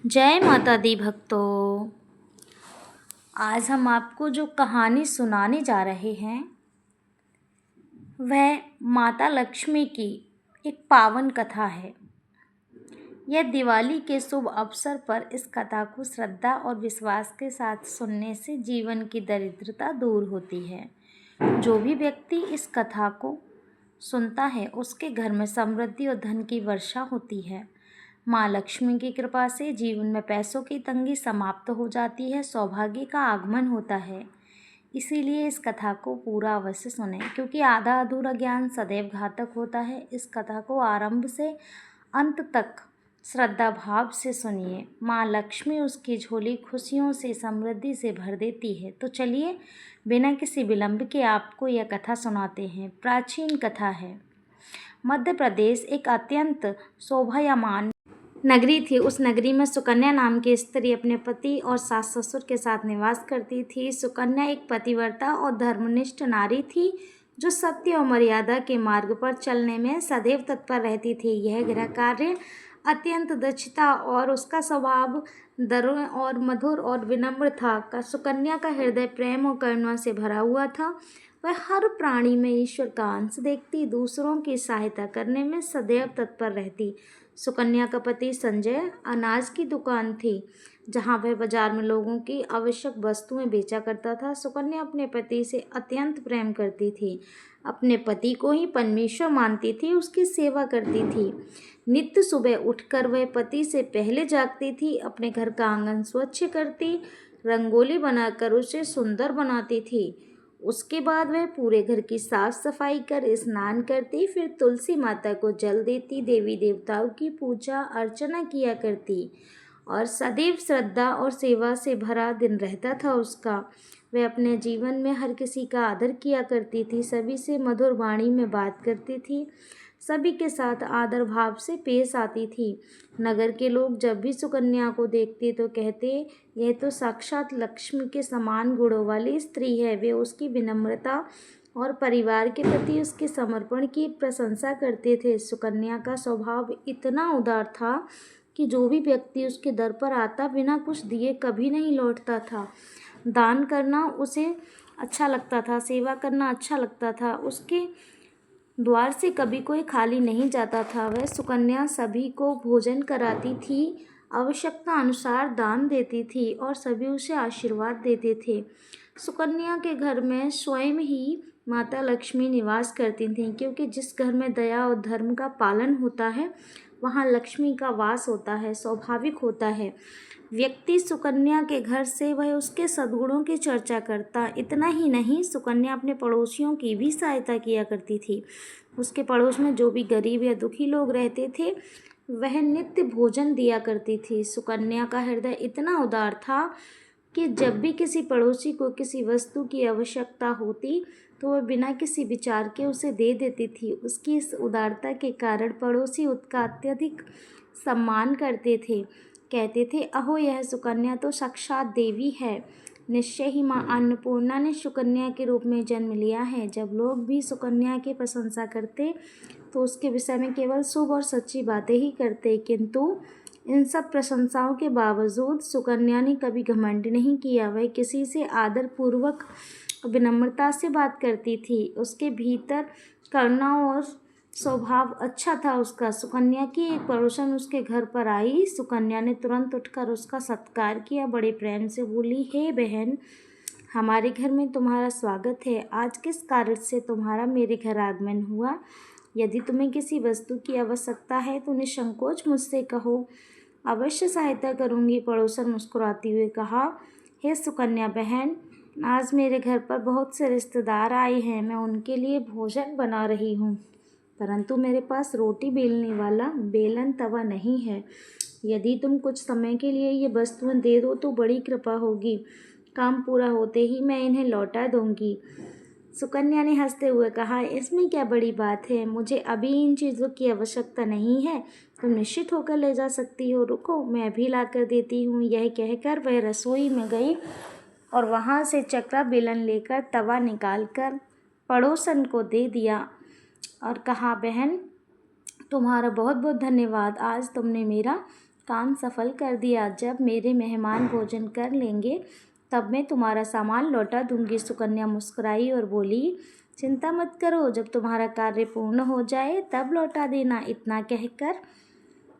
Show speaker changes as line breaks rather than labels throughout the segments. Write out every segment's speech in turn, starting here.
जय माता दी भक्तों। आज हम आपको जो कहानी सुनाने जा रहे हैं वह माता लक्ष्मी की एक पावन कथा है। यह दिवाली के शुभ अवसर पर इस कथा को श्रद्धा और विश्वास के साथ सुनने से जीवन की दरिद्रता दूर होती है। जो भी व्यक्ति इस कथा को सुनता है उसके घर में समृद्धि और धन की वर्षा होती है। माँ लक्ष्मी की कृपा से जीवन में पैसों की तंगी समाप्त हो जाती है, सौभाग्य का आगमन होता है। इसीलिए इस कथा को पूरा अवश्य सुनें, क्योंकि आधा अधूरा ज्ञान सदैव घातक होता है। इस कथा को आरंभ से अंत तक श्रद्धा भाव से सुनिए। माँ लक्ष्मी उसकी झोली खुशियों से, समृद्धि से भर देती है। तो चलिए बिना किसी विलंब के आपको यह कथा सुनाते हैं। प्राचीन कथा है। मध्य प्रदेश एक अत्यंत शोभायमान नगरी थी। उस नगरी में सुकन्या नाम की स्त्री अपने पति और सास ससुर के साथ निवास करती थी। सुकन्या एक पतिव्रता और धर्मनिष्ठ नारी थी, जो सत्य और मर्यादा के मार्ग पर चलने में सदैव तत्पर रहती थी। यह गृह कार्य अत्यंत दक्षता और उसका स्वभाव दरुण और मधुर और विनम्र था। सुकन्या का हृदय प्रेम और करुणा से भरा हुआ था। वह हर प्राणी में ईश्वर का अंश देखती, दूसरों की सहायता करने में सदैव तत्पर रहती। सुकन्या का पति संजय अनाज की दुकान थी, जहां वह बाजार में लोगों की आवश्यक वस्तुएं बेचा करता था। सुकन्या अपने पति से अत्यंत प्रेम करती थी, अपने पति को ही परमेश्वर मानती थी, उसकी सेवा करती थी। नित्य सुबह उठकर वह पति से पहले जागती थी, अपने घर का आंगन स्वच्छ करती, रंगोली बनाकर उसे सुंदर बनाती थी। उसके बाद वह पूरे घर की साफ सफाई कर स्नान करती, फिर तुलसी माता को जल देती, देवी देवताओं की पूजा अर्चना किया करती और सदैव श्रद्धा और सेवा से भरा दिन रहता था उसका। वह अपने जीवन में हर किसी का आदर किया करती थी, सभी से मधुर वाणी में बात करती थी, सभी के साथ आदर भाव से पेश आती थी। नगर के लोग जब भी सुकन्या को देखते तो कहते, यह तो साक्षात लक्ष्मी के समान गुणों वाली स्त्री है। वे उसकी विनम्रता और परिवार के प्रति उसके समर्पण की प्रशंसा करते थे। सुकन्या का स्वभाव इतना उदार था कि जो भी व्यक्ति उसके दर पर आता बिना कुछ दिए कभी नहीं लौटता था। दान करना उसे अच्छा लगता था, सेवा करना अच्छा लगता था। उसके द्वार से कभी कोई खाली नहीं जाता था। वह सुकन्या सभी को भोजन कराती थी, आवश्यकता अनुसार दान देती थी और सभी उसे आशीर्वाद देते थे। सुकन्या के घर में स्वयं ही माता लक्ष्मी निवास करती थीं, क्योंकि जिस घर में दया और धर्म का पालन होता है वहाँ लक्ष्मी का वास होता है, स्वाभाविक होता है। व्यक्ति सुकन्या के घर से वह उसके सद्गुणों की चर्चा करता। इतना ही नहीं, सुकन्या अपने पड़ोसियों की भी सहायता किया करती थी। उसके पड़ोस में जो भी गरीब या दुखी लोग रहते थे वह नित्य भोजन दिया करती थी। सुकन्या का हृदय इतना उदार था कि जब भी किसी पड़ोसी को किसी वस्तु की आवश्यकता होती तो वह बिना किसी विचार के उसे दे देती थी। उसकी इस उदारता के कारण पड़ोसी उसका अत्यधिक सम्मान करते थे, कहते थे, अहो यह सुकन्या तो साक्षात देवी है। निश्चय ही माँ अन्नपूर्णा ने सुकन्या के रूप में जन्म लिया है। जब लोग भी सुकन्या की प्रशंसा करते तो उसके विषय में केवल शुभ और सच्ची बातें ही करते, किंतु इन सब प्रशंसाओं के बावजूद सुकन्या ने कभी घमंड नहीं किया। वह किसी से आदर पूर्वक विनम्रता से बात करती थी। उसके भीतर करुणा और स्वभाव अच्छा था उसका। सुकन्या की एक पड़ोसन उसके घर पर आई। सुकन्या ने तुरंत उठकर उसका सत्कार किया, बड़े प्रेम से बोली, हे बहन, हमारे घर में तुम्हारा स्वागत है। आज किस कारण से तुम्हारा मेरे घर आगमन हुआ? यदि तुम्हें किसी वस्तु की आवश्यकता है तो निसंकोच मुझसे कहो, अवश्य सहायता करूंगी। पड़ोसन मुस्कुराती हुए कहा, हे सुकन्या बहन, आज मेरे घर पर बहुत से रिश्तेदार आए हैं। मैं उनके लिए भोजन बना रही हूँ, परंतु मेरे पास रोटी बेलने वाला बेलन तवा नहीं है। यदि तुम कुछ समय के लिए ये वस्तुएं दे दो तो बड़ी कृपा होगी। काम पूरा होते ही मैं इन्हें लौटा दूंगी। सुकन्या ने हंसते हुए कहा, इसमें क्या बड़ी बात है, मुझे अभी इन चीज़ों की आवश्यकता नहीं है। तुम निश्चित होकर ले जा सकती हो। रुको, मैं अभी ला कर देती हूँ। यह कहकर वह रसोई में गई और वहाँ से चक्रा बेलन लेकर तवा निकालकर पड़ोसन को दे दिया और कहा, बहन, तुम्हारा बहुत बहुत धन्यवाद। आज तुमने मेरा काम सफल कर दिया। जब मेरे मेहमान भोजन कर लेंगे तब मैं तुम्हारा सामान लौटा दूंगी। सुकन्या मुस्कुराई और बोली, चिंता मत करो, जब तुम्हारा कार्य पूर्ण हो जाए तब लौटा देना। इतना कहकर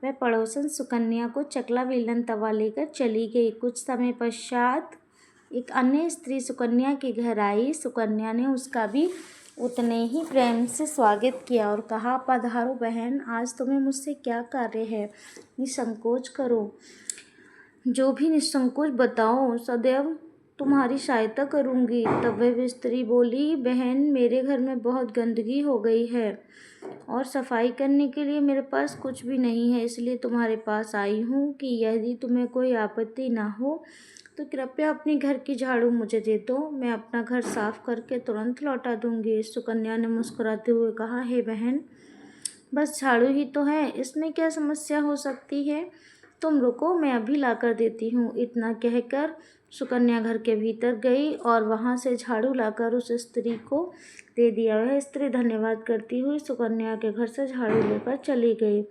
वह पड़ोसन सुकन्या को चकला बेलन तवा लेकर चली गई। कुछ समय पश्चात एक अन्य स्त्री सुकन्या के घर आई। सुकन्या ने उसका भी उतने ही प्रेम से स्वागत किया और कहा, पधारो बहन, आज तुम्हें मुझसे क्या कार्य है? निसंकोच करो, जो भी निसंकोच बताओ, सदैव तुम्हारी सहायता करूंगी। तब वह स्त्री बोली, बहन, मेरे घर में बहुत गंदगी हो गई है और सफाई करने के लिए मेरे पास कुछ भी नहीं है, इसलिए तुम्हारे पास आई हूँ कि यदि तुम्हें कोई आपत्ति ना हो तो कृपया अपने घर की झाड़ू मुझे दे दो। मैं अपना घर साफ करके तुरंत लौटा दूंगी। सुकन्या ने मुस्कुराते हुए कहा, हे बहन, बस झाड़ू ही तो है, इसमें क्या समस्या हो सकती है? तुम रुको, मैं अभी ला कर देती हूँ। इतना कहकर सुकन्या घर के भीतर गई और वहाँ से झाड़ू लाकर उस स्त्री को दे दिया। वह स्त्री धन्यवाद करती हुई सुकन्या के घर से झाड़ू लेकर चली गई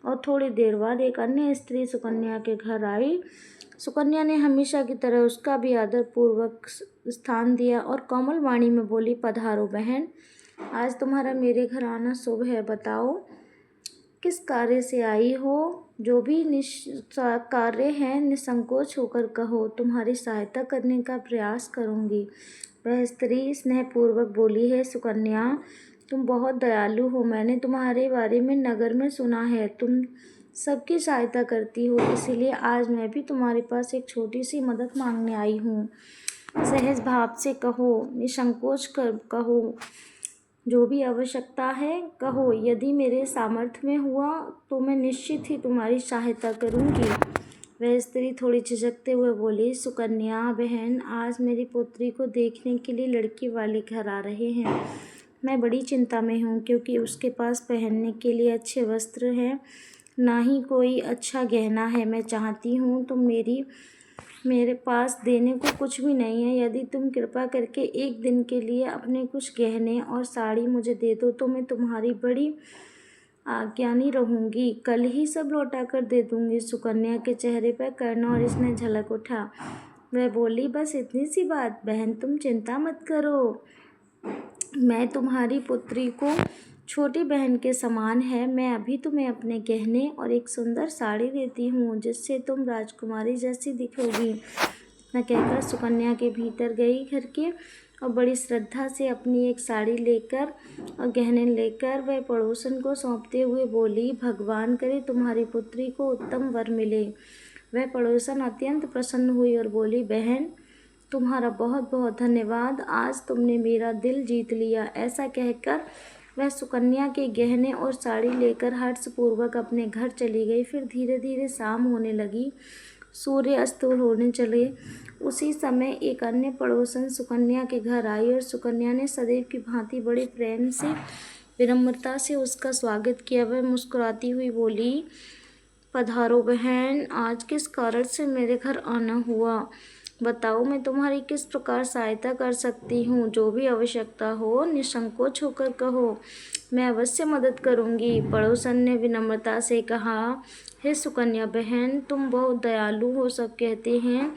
और थोड़ी देर बाद एक अन्य स्त्री सुकन्या के घर आई। सुकन्या ने हमेशा की तरह उसका भी आदरपूर्वक स्थान दिया और कोमल वाणी में बोली, पधारो बहन, आज तुम्हारा मेरे घर आना शुभ है। बताओ किस कार्य से आई हो? जो भी कार्य है निसंकोच होकर कहो, तुम्हारी सहायता करने का प्रयास करूंगी। वह स्त्री स्नेहपूर्वक बोली, है सुकन्या, तुम बहुत दयालु हो। मैंने तुम्हारे बारे में नगर में सुना है, तुम सबकी सहायता करती हो, इसीलिए आज मैं भी तुम्हारे पास एक छोटी सी मदद मांगने आई हूँ। सहज भाव से कहो, निसंकोच कर कहो, जो भी आवश्यकता है कहो। यदि मेरे सामर्थ्य में हुआ तो मैं निश्चित ही तुम्हारी सहायता करूंगी। वह स्त्री थोड़ी झिझकते हुए बोली, सुकन्या बहन, आज मेरी पुत्री को देखने के लिए लड़की वाले घर आ रहे हैं। मैं बड़ी चिंता में हूँ क्योंकि उसके पास पहनने के लिए अच्छे वस्त्र हैं, ना ही कोई अच्छा गहना है। मैं चाहती हूँ तो मेरे पास देने को कुछ भी नहीं है। यदि तुम कृपा करके एक दिन के लिए अपने कुछ गहने और साड़ी मुझे दे दो तो मैं तुम्हारी बड़ी आज्ञानी रहूँगी। कल ही सब लौटा कर दे दूँगी। सुकन्या के चेहरे पर करुणा और स्नेह झलक उठा। वह बोली, बस इतनी सी बात? बहन, तुम चिंता मत करो, मैं तुम्हारी पुत्री को छोटी बहन के समान है। मैं अभी तुम्हें अपने गहने और एक सुंदर साड़ी देती हूँ जिससे तुम राजकुमारी जैसी दिखोगी। न कहकर सुकन्या के भीतर गई घर के और बड़ी श्रद्धा से अपनी एक साड़ी लेकर और गहने लेकर वह पड़ोसन को सौंपते हुए बोली, भगवान करे तुम्हारी पुत्री को उत्तम वर मिले। वह पड़ोसन अत्यंत प्रसन्न हुई और बोली, बहन, तुम्हारा बहुत बहुत धन्यवाद, आज तुमने मेरा दिल जीत लिया। ऐसा कहकर वह सुकन्या के गहने और साड़ी लेकर हर्षपूर्वक अपने घर चली गई। फिर धीरे धीरे शाम होने लगी, सूर्य अस्त होने चले। उसी समय एक अन्य पड़ोसन सुकन्या के घर आई और सुकन्या ने सदैव की भांति बड़े प्रेम से विनम्रता से उसका स्वागत किया। वह मुस्कुराती हुई बोली, पधारो बहन, आज किस कारण से मेरे घर आना हुआ? बताओ, मैं तुम्हारी किस प्रकार सहायता कर सकती हूँ? जो भी आवश्यकता हो निसंकोच होकर कहो, मैं अवश्य मदद करूँगी। पड़ोसन ने विनम्रता से कहा, हे सुकन्या बहन, तुम बहुत दयालु हो। सब कहते हैं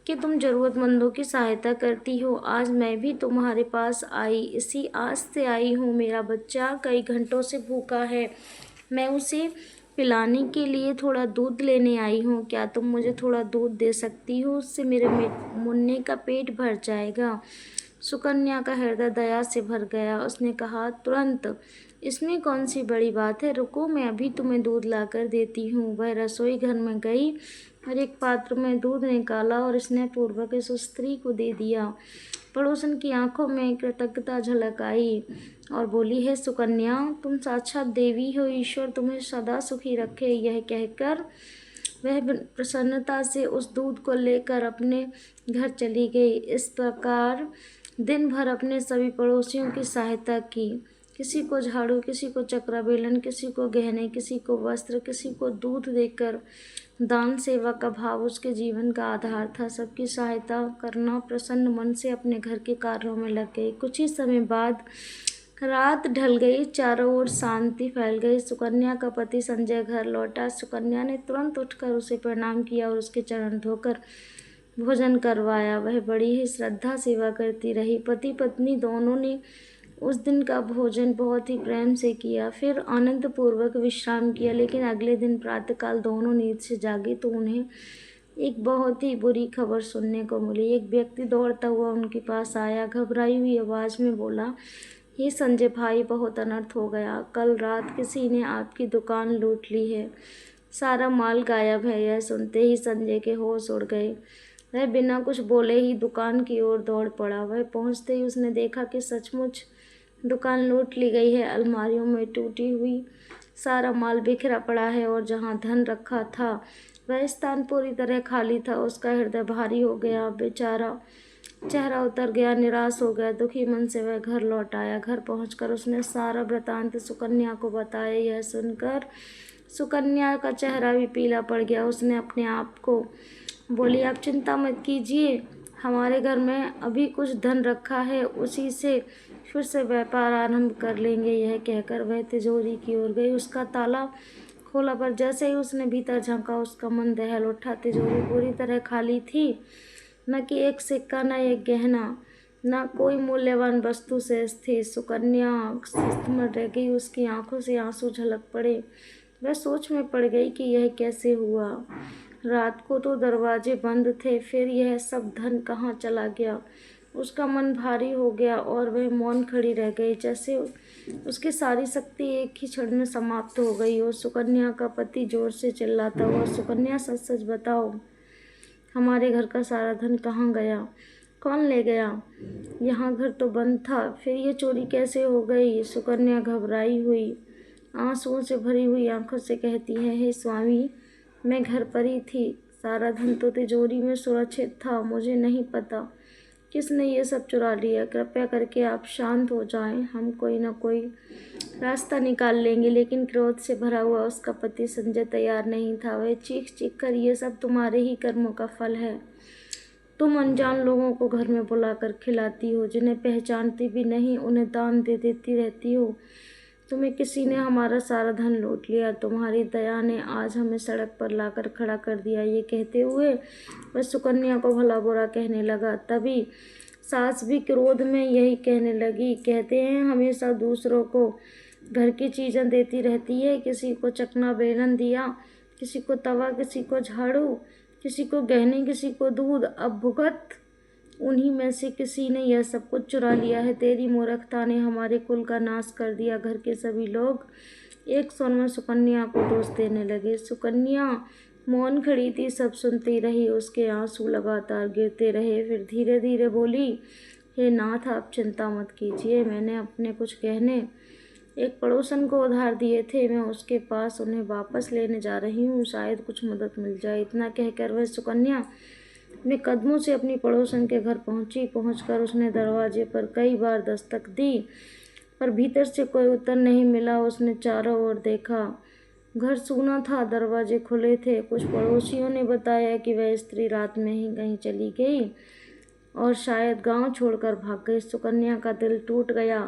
कि तुम ज़रूरतमंदों की सहायता करती हो। आज मैं भी तुम्हारे पास आई, इसी आस से आई हूँ। मेरा बच्चा कई घंटों से भूखा है, मैं उसे पिलाने के लिए थोड़ा दूध लेने आई हूँ। क्या तुम मुझे थोड़ा दूध दे सकती हो? उससे मेरे मुन्ने का पेट भर जाएगा। सुकन्या का हृदय दया से भर गया। उसने कहा, तुरंत, इसमें कौन सी बड़ी बात है, रुको, मैं अभी तुम्हें दूध ला कर देती हूँ। वह रसोई घर में गई और एक पात्र में दूध निकाला और स्नेहपूर्वक इस स्त्री को दे दिया। पड़ोसन की आंखों में कृतज्ञता झलक आई और बोली, हे सुकन्या, तुम साक्षात देवी हो, ईश्वर तुम्हें सदा सुखी रखे। यह कहकर वह प्रसन्नता से उस दूध को लेकर अपने घर चली गई। इस प्रकार दिन भर अपने सभी पड़ोसियों की सहायता की। किसी को झाड़ू, किसी को चक्रा बेलन, किसी को गहने, किसी को वस्त्र, किसी को दूध देकर। दान सेवा का भाव उसके जीवन का आधार था। सबकी सहायता करना प्रसन्न मन से अपने घर के कार्यों में लग गई। कुछ ही समय बाद रात ढल गई, चारों ओर शांति फैल गई। सुकन्या का पति संजय घर लौटा। सुकन्या ने तुरंत उठकर उसे प्रणाम किया और उसके चरण धोकर भोजन करवाया। वह बड़ी ही श्रद्धा सेवा करती रही। पति पत्नी दोनों ने उस दिन का भोजन बहुत ही प्रेम से किया, फिर आनंद पूर्वक विश्राम किया। लेकिन अगले दिन प्रातःकाल दोनों नींद से जागे तो उन्हें एक बहुत ही बुरी खबर सुनने को मिली। एक व्यक्ति दौड़ता हुआ उनके पास आया, घबराई हुई आवाज़ में बोला, हे संजय भाई, बहुत अनर्थ हो गया। कल रात किसी ने आपकी दुकान लूट ली है, सारा माल गायब है। यह सुनते ही संजय के होश उड़ गए। वह बिना कुछ बोले ही दुकान की ओर दौड़ पड़ा। वह पहुंचते ही उसने देखा कि सचमुच दुकान लूट ली गई है। अलमारियों में टूटी हुई सारा माल बिखरा पड़ा है और जहाँ धन रखा था वह स्थान पूरी तरह खाली था। उसका हृदय भारी हो गया, बेचारा चेहरा उतर गया, निराश हो गया। दुखी मन से वह घर लौट आया। घर पहुंचकर उसने सारा वृतांत सुकन्या को बताया। यह सुनकर सुकन्या का चेहरा भी पीला पड़ गया। उसने अपने आप को बोली, आप चिंता मत कीजिए, हमारे घर में अभी कुछ धन रखा है, उसी से फिर से व्यापार आरंभ कर लेंगे। यह कहकर वह तिजोरी की ओर गई। उसका ताला खोला, पर जैसे ही उसने भीतर झांका उसका मन दहल उठा। तिजोरी पूरी तरह खाली थी। न कि एक सिक्का, न एक गहना, न कोई मूल्यवान वस्तु शेष थी। सुकन्या स्थमर रह गई। उसकी आंखों से आंसू झलक पड़े। वह सोच में पड़ गई कि यह कैसे हुआ। रात को तो दरवाजे बंद थे, फिर यह सब धन कहाँ चला गया। उसका मन भारी हो गया और वह मौन खड़ी रह गई, जैसे उसकी सारी शक्ति एक ही क्षण में समाप्त हो गई हो। सुकन्या का पति जोर से चिल्लाता हुआ, सुकन्या सच सच बताओ, हमारे घर का सारा धन कहाँ गया? कौन ले गया? यहाँ घर तो बंद था, फिर ये चोरी कैसे हो गई? सुकन्या घबराई हुई आंसुओं से भरी हुई आंखों से कहती है, हे स्वामी, मैं घर पर ही थी, सारा धन तो तिजोरी में सुरक्षित था, मुझे नहीं पता किसने ये सब चुरा लिया। कृपया करके आप शांत हो जाएं, हम कोई ना कोई रास्ता निकाल लेंगे। लेकिन क्रोध से भरा हुआ उसका पति संजय तैयार नहीं था। वह चीख चीख कर, ये सब तुम्हारे ही कर्मों का फल है। तुम अनजान लोगों को घर में बुलाकर खिलाती हो, जिन्हें पहचानती भी नहीं उन्हें दान दे देती रहती हो। तुम्हें किसी ने हमारा सारा धन लूट लिया, तुम्हारी दया ने आज हमें सड़क पर लाकर खड़ा कर दिया। ये कहते हुए वह सुकन्या को भला बुरा कहने लगा। तभी सास भी क्रोध में यही कहने लगी, कहते हैं हमेशा दूसरों को घर की चीज़ें देती रहती है, किसी को चकना बेलन दिया, किसी को तवा, किसी को झाड़ू, किसी को गहने, किसी को दूध, अब भुगत उन्हीं में से किसी ने यह सब कुछ चुरा लिया है। तेरी मूर्खता ने हमारे कुल का नाश कर दिया। घर के सभी लोग एक स्वर में सुकन्या को दोष देने लगे। सुकन्या मौन खड़ी थी, सब सुनती रही। उसके आंसू लगातार गिरते रहे। फिर धीरे धीरे बोली, हे नाथ, आप चिंता मत कीजिए, मैंने अपने कुछ गहने एक पड़ोसन को उधार दिए थे, मैं उसके पास उन्हें वापस लेने जा रही हूँ, शायद कुछ मदद मिल जाए। इतना कहकर वह सुकन्या अपने कदमों से अपनी पड़ोसन के घर पहुंची। पहुंचकर उसने दरवाजे पर कई बार दस्तक दी, पर भीतर से कोई उत्तर नहीं मिला। उसने चारों ओर देखा, घर सूना था, दरवाजे खुले थे। कुछ पड़ोसियों ने बताया कि वह स्त्री रात में ही कहीं चली गई और शायद गांव छोड़कर भाग गई। सुकन्या का दिल टूट गया।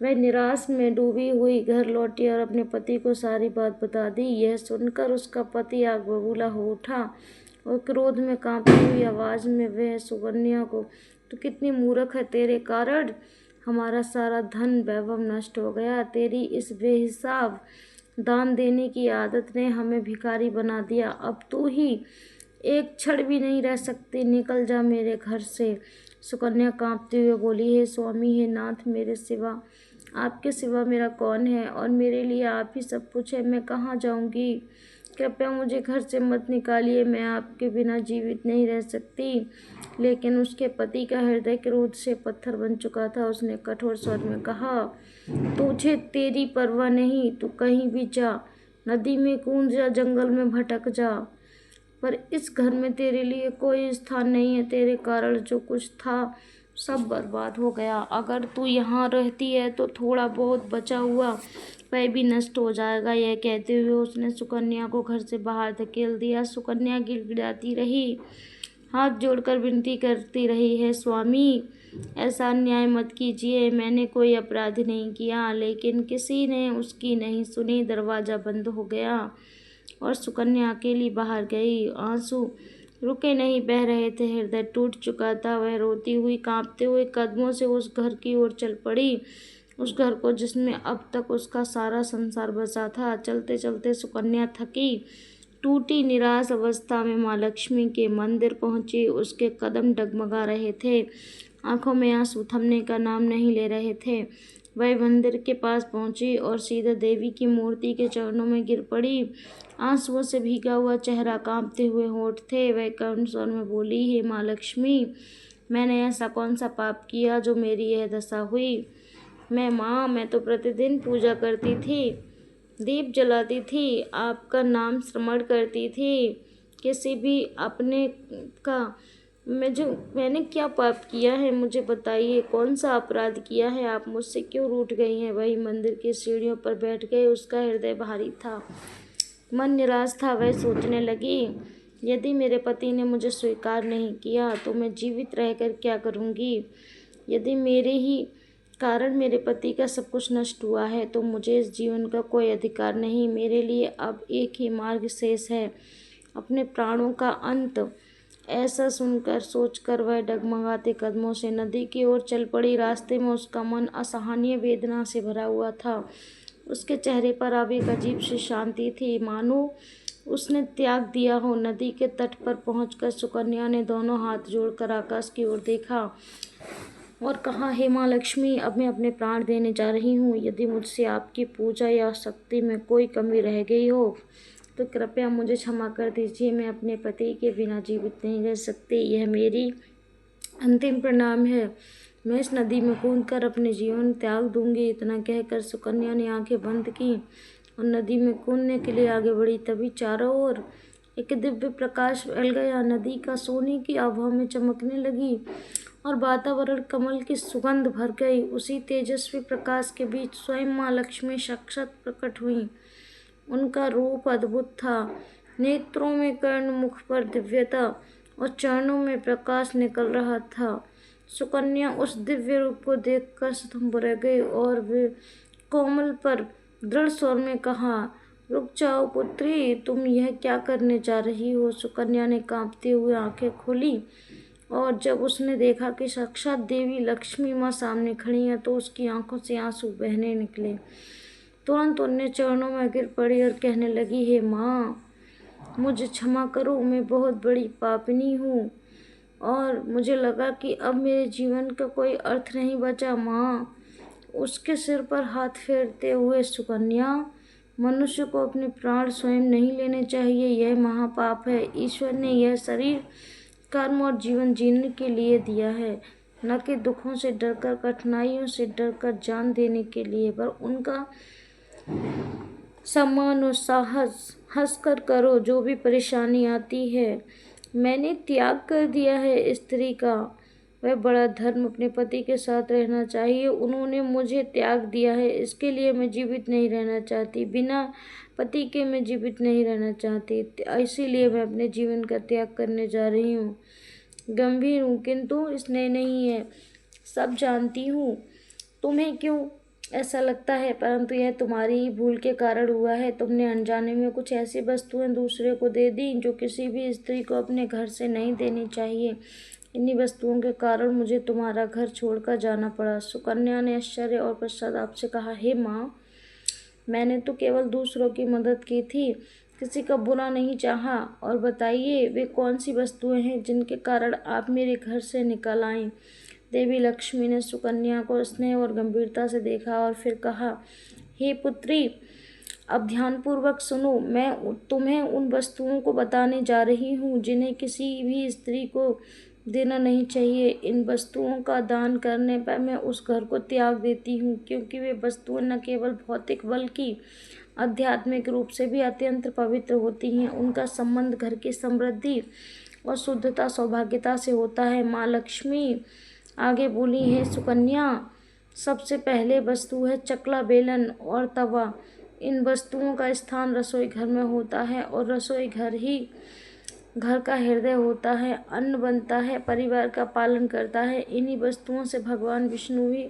वह निराश में डूबी हुई घर लौटी और अपने पति को सारी बात बता दी। यह सुनकर उसका पति आग बबूला हो उठा और क्रोध में कांपती हुई आवाज़ में वह सुकन्या को, तू कितनी मूर्ख है, तेरे कारण हमारा सारा धन वैभव नष्ट हो गया। तेरी इस बेहिसाब दान देने की आदत ने हमें भिखारी बना दिया। अब तू ही एक क्षण भी नहीं रह सकती, निकल जा मेरे घर से। सुकन्या कांपते हुए बोली, हे स्वामी, हे नाथ, मेरे सिवा आपके सिवा मेरा कौन है और मेरे लिए आप ही सब कुछ है, मैं कहाँ जाऊँगी? कृपया मुझे घर से मत निकालिए, मैं आपके बिना जीवित नहीं रह सकती। लेकिन उसके पति का हृदय क्रोध से पत्थर बन चुका था। उसने कठोर स्वर में कहा, तुझे तेरी परवाह नहीं, तू कहीं भी जा, नदी में कूद जा, जंगल में भटक जा, पर इस घर में तेरे लिए कोई स्थान नहीं है। तेरे कारण जो कुछ था सब बर्बाद हो गया। अगर तू यहाँ रहती है तो थोड़ा बहुत बचा हुआ वह भी नष्ट हो जाएगा। यह कहते हुए उसने सुकन्या को घर से बाहर धकेल दिया। सुकन्या गिड़गिड़ाती रही, हाथ जोड़कर विनती करती रही है, स्वामी ऐसा अन्याय मत कीजिए, मैंने कोई अपराध नहीं किया। लेकिन किसी ने उसकी नहीं सुनी। दरवाज़ा बंद हो गया और सुकन्या अकेली बाहर गई। आंसू रुके नहीं, बह रहे थे, हृदय टूट चुका था। वह रोती हुई, कांपते हुए कदमों से उस घर की ओर चल पड़ी, उस घर को जिसमें अब तक उसका सारा संसार बसा था। चलते चलते सुकन्या थकी टूटी निराश अवस्था में माँ लक्ष्मी के मंदिर पहुंची। उसके कदम डगमगा रहे थे, आंखों में आंसू थमने का नाम नहीं ले रहे थे। वह मंदिर के पास पहुंची और सीधे देवी की मूर्ति के चरणों में गिर पड़ी। आंसुओं से भीगा हुआ चेहरा, कांपते हुए होंठ थे। वह करुण स्वर में बोली, हे माँ लक्ष्मी, मैंने ऐसा कौन सा पाप किया जो मेरी यह दशा हुई। मैं तो प्रतिदिन पूजा करती थी, दीप जलाती थी, आपका नाम स्मरण करती थी। किसी भी अपने का मैंने क्या पाप किया है, मुझे बताइए, कौन सा अपराध किया है, आप मुझसे क्यों रूठ गई हैं। वही मंदिर की सीढ़ियों पर बैठ गए। उसका हृदय भारी था, मन निराश था। वह सोचने लगी, यदि मेरे पति ने मुझे स्वीकार नहीं किया तो मैं जीवित रहकर क्या करूँगी। यदि मेरे ही कारण मेरे पति का सब कुछ नष्ट हुआ है तो मुझे इस जीवन का कोई अधिकार नहीं। मेरे लिए अब एक ही मार्ग शेष है, अपने प्राणों का अंत। ऐसा सुनकर सोचकर वह डगमगाते कदमों से नदी की ओर चल पड़ी। रास्ते में उसका मन असहनीय वेदना से भरा हुआ था। उसके चेहरे पर अब एक अजीब सी शांति थी, मानो उसने त्याग दिया हो। नदी के तट पर पहुंचकर सुकन्या ने दोनों हाथ जोड़कर आकाश की ओर देखा और कहा, हे माँ लक्ष्मी, अब मैं अपने प्राण देने जा रही हूँ। यदि मुझसे आपकी पूजा या शक्ति में कोई कमी रह गई हो तो कृपया मुझे क्षमा कर दीजिए। मैं अपने पति के बिना जीवित नहीं रह सकती। यह मेरी अंतिम प्रणाम है। मैं इस नदी में कूदकर अपने जीवन त्याग दूंगी। इतना कहकर सुकन्या ने आंखें बंद की और नदी में कूदने के लिए आगे बढ़ी। तभी चारों ओर एक दिव्य प्रकाश फैल गया। नदी का सोने की आभा में चमकने लगी और वातावरण कमल की सुगंध भर गई। उसी तेजस्वी प्रकाश के बीच स्वयं माँ लक्ष्मी साक्षात प्रकट हुई। उनका रूप अद्भुत था, नेत्रों में कर्ण, मुख पर दिव्यता और चरणों में प्रकाश निकल रहा था। सुकन्या उस दिव्य रूप को देखकर स्तंभ रह गई और वे कोमल पर दृढ़ स्वर में कहा, रुक जाओ पुत्री, तुम यह क्या करने जा रही हो। सुकन्या ने कांपते हुए आंखें खोली और जब उसने देखा कि साक्षात देवी लक्ष्मी माँ सामने खड़ी हैं तो उसकी आंखों से आंसू बहने निकले। तुरंत उन्हें चरणों में गिर पड़ी और कहने लगी, हे माँ, मुझे क्षमा करो, मैं बहुत बड़ी पापिनी हूँ और मुझे लगा कि अब मेरे जीवन का कोई अर्थ नहीं बचा। माँ, उसके सिर पर हाथ फेरते हुए सुकन्या, मनुष्य को अपने प्राण स्वयं नहीं लेने चाहिए, यह महापाप है। ईश्वर ने यह शरीर कर्म और जीवन जीने के लिए दिया है, न कि दुखों से डरकर, कठिनाइयों से डरकर जान देने के लिए। पर उनका सम्मान और साहस हंसकर करो, जो भी परेशानी आती है। मैंने त्याग कर दिया है स्त्री का, वह बड़ा धर्म, अपने पति के साथ रहना चाहिए। उन्होंने मुझे त्याग दिया है, इसके लिए मैं जीवित नहीं रहना चाहती। बिना पति के मैं जीवित नहीं रहना चाहती, इसीलिए मैं अपने जीवन का त्याग करने जा रही हूँ। गंभीर हूँ किंतु स्नेह नहीं है, सब जानती हूँ। तुम्हें क्यों ऐसा लगता है, परंतु यह तुम्हारी ही भूल के कारण हुआ है। तुमने अनजाने में कुछ ऐसी वस्तुएं दूसरे को दे दी जो किसी भी स्त्री को अपने घर से नहीं देनी चाहिए। इन्हीं वस्तुओं के कारण मुझे तुम्हारा घर छोड़कर जाना पड़ा। सुकन्या ने आश्चर्य और पश्चाताप से कहा, हे माँ, मैंने तो केवल दूसरों की मदद की थी, किसी का बुरा नहीं चाहा। और बताइए, वे कौन सी वस्तुएं हैं जिनके कारण आप मेरे घर से निकल आईं। देवी लक्ष्मी ने सुकन्या को स्नेह और गंभीरता से देखा और फिर कहा, हे पुत्री, अब ध्यानपूर्वक सुनो। मैं तुम्हें उन वस्तुओं को बताने जा रही हूँ जिन्हें किसी भी स्त्री को देना नहीं चाहिए। इन वस्तुओं का दान करने पर मैं उस घर को त्याग देती हूँ, क्योंकि वे वस्तुएं न केवल भौतिक बल्कि आध्यात्मिक रूप से भी अत्यंत पवित्र होती हैं। उनका संबंध घर की समृद्धि और शुद्धता, सौभाग्यता से होता है। माँ लक्ष्मी आगे बोली, है सुकन्या, सबसे पहले वस्तु है चकला, बेलन और तवा। इन वस्तुओं का स्थान रसोई घर में होता है और रसोई घर ही घर का हृदय होता है, अन्न बनता है, परिवार का पालन करता है। इन्हीं वस्तुओं से भगवान विष्णु भी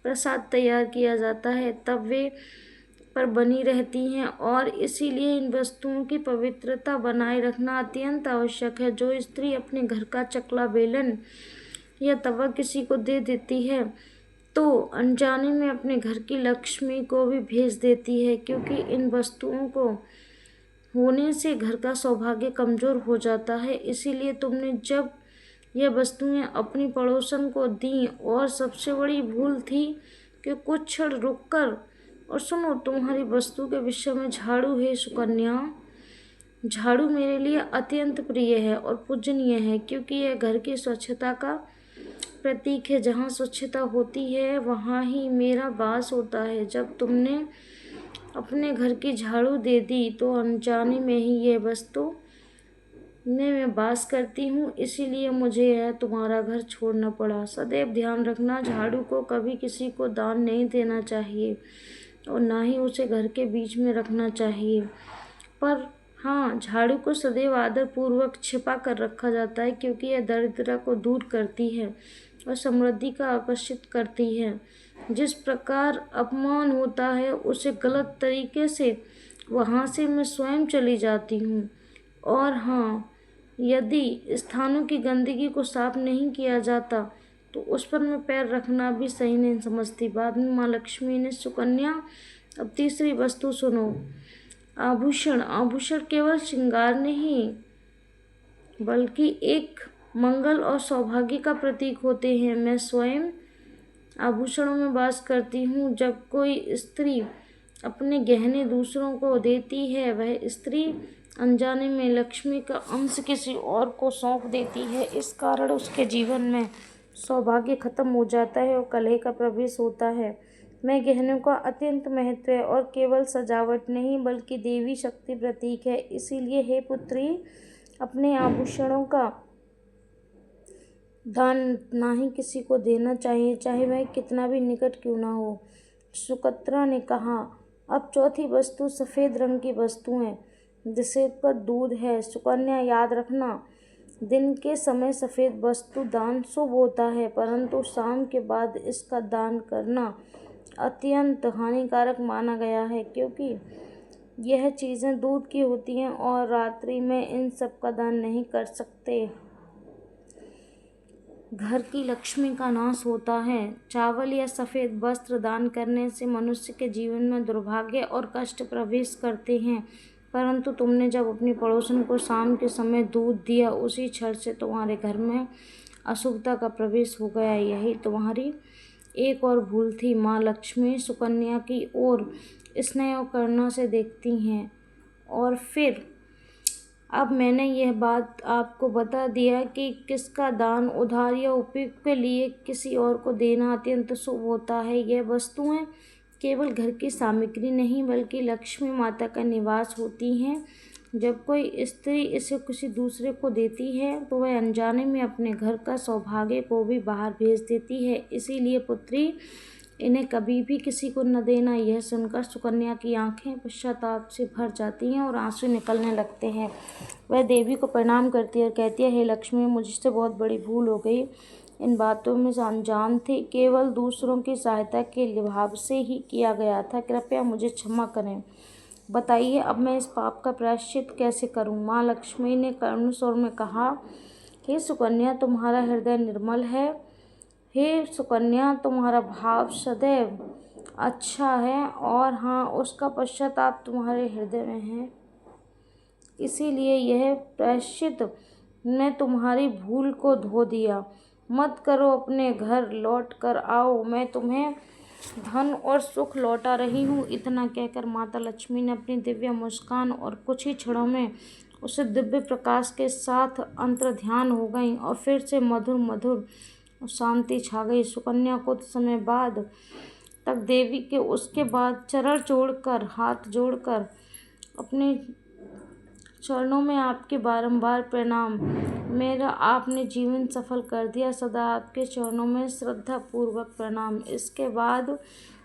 प्रसाद तैयार किया जाता है, तब वे पर बनी रहती हैं, और इसीलिए इन वस्तुओं की पवित्रता बनाए रखना अत्यंत आवश्यक है। जो स्त्री अपने घर का चकला, बेलन या तवा किसी को दे देती है तो अनजाने में अपने घर की लक्ष्मी को भी भेज देती है, क्योंकि इन वस्तुओं को होने से घर का सौभाग्य कमजोर हो जाता है। इसीलिए तुमने जब यह वस्तुएं अपनी पड़ोसन को दी, और सबसे बड़ी भूल थी कि कुछ क्षण रुककर और सुनो तुम्हारी वस्तु के विषय में। झाड़ू है सुकन्या, झाड़ू मेरे लिए अत्यंत प्रिय है और पूजनीय है, क्योंकि यह घर की स्वच्छता का प्रतीक है। जहाँ स्वच्छता होती है वहाँ ही मेरा वास होता है। जब तुमने अपने घर की झाड़ू दे दी तो अनजाने में ही यह वस्तु में मैं वास करती हूँ, इसीलिए मुझे यह तुम्हारा घर छोड़ना पड़ा। सदैव ध्यान रखना, झाड़ू को कभी किसी को दान नहीं देना चाहिए और ना ही उसे घर के बीच में रखना चाहिए। पर हाँ, झाड़ू को सदैव आदर पूर्वक छिपा कर रखा जाता है, क्योंकि यह दरिद्रता को दूर करती है और समृद्धि का आकर्षित करती है। जिस प्रकार अपमान होता है उसे गलत तरीके से वहाँ से मैं स्वयं चली जाती हूँ। और हाँ, यदि स्थानों की गंदगी को साफ नहीं किया जाता तो उस पर मैं पैर रखना भी सही नहीं समझती। बाद में माँ लक्ष्मी ने, सुकन्या अब तीसरी वस्तु सुनो। आभूषण। आभूषण केवल श्रृंगार नहीं बल्कि एक मंगल और सौभाग्य का प्रतीक होते हैं। मैं स्वयं आभूषणों में वास करती हूँ। जब कोई स्त्री अपने गहने दूसरों को देती है, वह स्त्री अनजाने में लक्ष्मी का अंश किसी और को सौंप देती है। इस कारण उसके जीवन में सौभाग्य खत्म हो जाता है और कलह का प्रवेश होता है। मैं गहनों का अत्यंत महत्व है और केवल सजावट नहीं बल्कि देवी शक्ति प्रतीक है। इसीलिए हे पुत्री, अपने आभूषणों का दान ना ही किसी को देना चाहिए, चाहे वह कितना भी निकट क्यों ना हो। सुकत्रा ने कहा। अब चौथी वस्तु सफ़ेद रंग की वस्तु है, जिसे पर दूध है। सुकन्या याद रखना, दिन के समय सफ़ेद वस्तु दान शुभ होता है, परंतु शाम के बाद इसका दान करना अत्यंत हानिकारक माना गया है, क्योंकि यह चीज़ें दूध की होती हैं और रात्रि में इन सब का दान नहीं कर सकते। घर की लक्ष्मी का नाश होता है। चावल या सफ़ेद वस्त्र दान करने से मनुष्य के जीवन में दुर्भाग्य और कष्ट प्रवेश करते हैं, परंतु तुमने जब अपनी पड़ोसन को शाम के समय दूध दिया, उसी क्षण से तुम्हारे घर में अशुभता का प्रवेश हो गया। यही तुम्हारी एक और भूल थी। माँ लक्ष्मी सुकन्या की ओर स्नेह और करुणा से देखती हैं। और फिर अब मैंने यह बात आपको बता दिया कि किसका दान उधार या उपयोग के लिए किसी और को देना अत्यंत शुभ होता है। यह वस्तुएं केवल घर की सामग्री नहीं बल्कि लक्ष्मी माता का निवास होती हैं। जब कोई स्त्री इसे किसी दूसरे को देती है तो वह अनजाने में अपने घर का सौभाग्य को भी बाहर भेज देती है। इसीलिए पुत्री, इन्हें कभी भी किसी को न देना। यह सुनकर सुकन्या की आंखें पश्चाताप से भर जाती हैं और आंसू निकलने लगते हैं। वह देवी को प्रणाम करती है और कहती है, हे लक्ष्मी, मुझसे बहुत बड़ी भूल हो गई। इन बातों में अनजान थी, केवल दूसरों की सहायता के भाव से ही किया गया था। कृपया मुझे क्षमा करें। बताइए अब मैं इस पाप का प्रायश्चित कैसे करूं? माँ लक्ष्मी ने करुण स्वर में कहा, हे सुकन्या, तुम्हारा हृदय निर्मल है। हे सुकन्या, तुम्हारा भाव सदैव अच्छा है और हाँ, उसका पश्चाताप तुम्हारे हृदय में है। इसीलिए यह प्रायश्चित ने तुम्हारी भूल को धो दिया। मत करो, अपने घर लौट कर आओ, मैं तुम्हें धन और सुख लौटा रही हूँ। इतना कहकर माता लक्ष्मी ने अपनी दिव्य मुस्कान और कुछ ही क्षणों में उसे दिव्य प्रकाश के साथ अंतर्ध्यान हो गई और फिर से मधुर मधुर शांति छा गई। सुकन्या कुछ समय बाद तक देवी के उसके बाद चरण जोड़कर, हाथ जोड़कर अपने चरणों में आपके बारंबार प्रणाम। मेरा आपने जीवन सफल कर दिया। सदा आपके चरणों में श्रद्धा पूर्वक प्रणाम। इसके बाद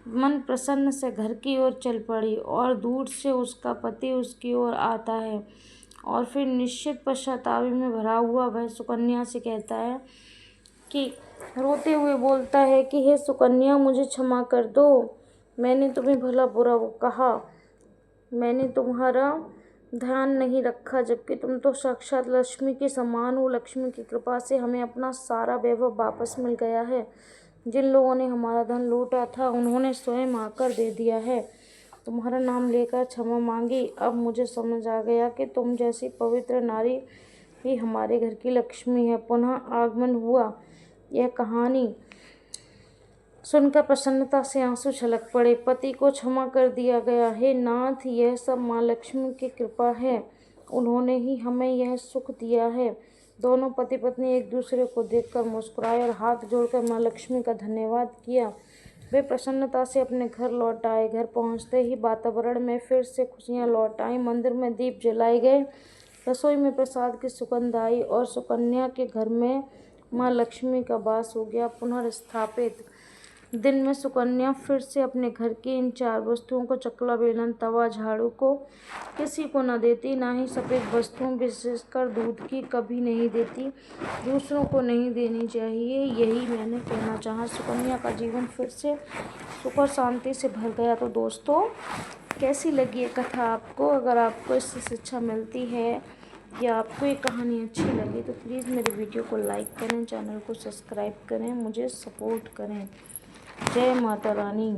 मन प्रसन्न से घर की ओर चल पड़ी और दूर से उसका पति उसकी ओर आता है और फिर निश्चित पश्चाताप में भरा हुआ वह सुकन्या से कहता है कि रोते हुए बोलता है कि हे सुकन्या, मुझे क्षमा कर दो। मैंने तुम्हें भला बुरा कहा, मैंने तुम्हारा ध्यान नहीं रखा, जबकि तुम तो साक्षात लक्ष्मी के समान हो। लक्ष्मी की कृपा से हमें अपना सारा वैभव वापस मिल गया है। जिन लोगों ने हमारा धन लूटा था उन्होंने स्वयं आकर दे दिया है। तुम्हारा नाम लेकर क्षमा मांगी। अब मुझे समझ आ गया कि तुम जैसी पवित्र नारी ही हमारे घर की लक्ष्मी है। पुनः आगमन हुआ। यह कहानी सुनकर प्रसन्नता से आंसू छलक पड़े। पति को क्षमा कर दिया गया। हे नाथ, यह सब माँ लक्ष्मी की कृपा है। उन्होंने ही हमें यह सुख दिया है। दोनों पति पत्नी एक दूसरे को देखकर मुस्कुराए और हाथ जोड़कर माँ लक्ष्मी का धन्यवाद किया। वे प्रसन्नता से अपने घर लौट आए। घर पहुंचते ही वातावरण में फिर से खुशियां लौट आईं। मंदिर में दीप जलाए गए, रसोई में प्रसाद की सुगंध आई और सुकन्या के घर में माँ लक्ष्मी का वास हो गया। पुनर्स्थापित दिन में सुकन्या फिर से अपने घर की इन 4 वस्तुओं को, चकला, बेलन, तवा, झाड़ू, को किसी को न देती। ना ही सफ़ेद वस्तुओं, विशेषकर दूध की, कभी नहीं देती। दूसरों को नहीं देनी चाहिए, यही मैंने कहना चाहा। सुकन्या का जीवन फिर से सुख और शांति से भर गया। तो दोस्तों, कैसी लगी ये कथा आपको? अगर आपको इससे शिक्षा मिलती है या आपको ये कहानी अच्छी लगी तो प्लीज़ मेरे वीडियो को लाइक करें, चैनल को सब्सक्राइब करें, मुझे सपोर्ट करें। जय माता रानी।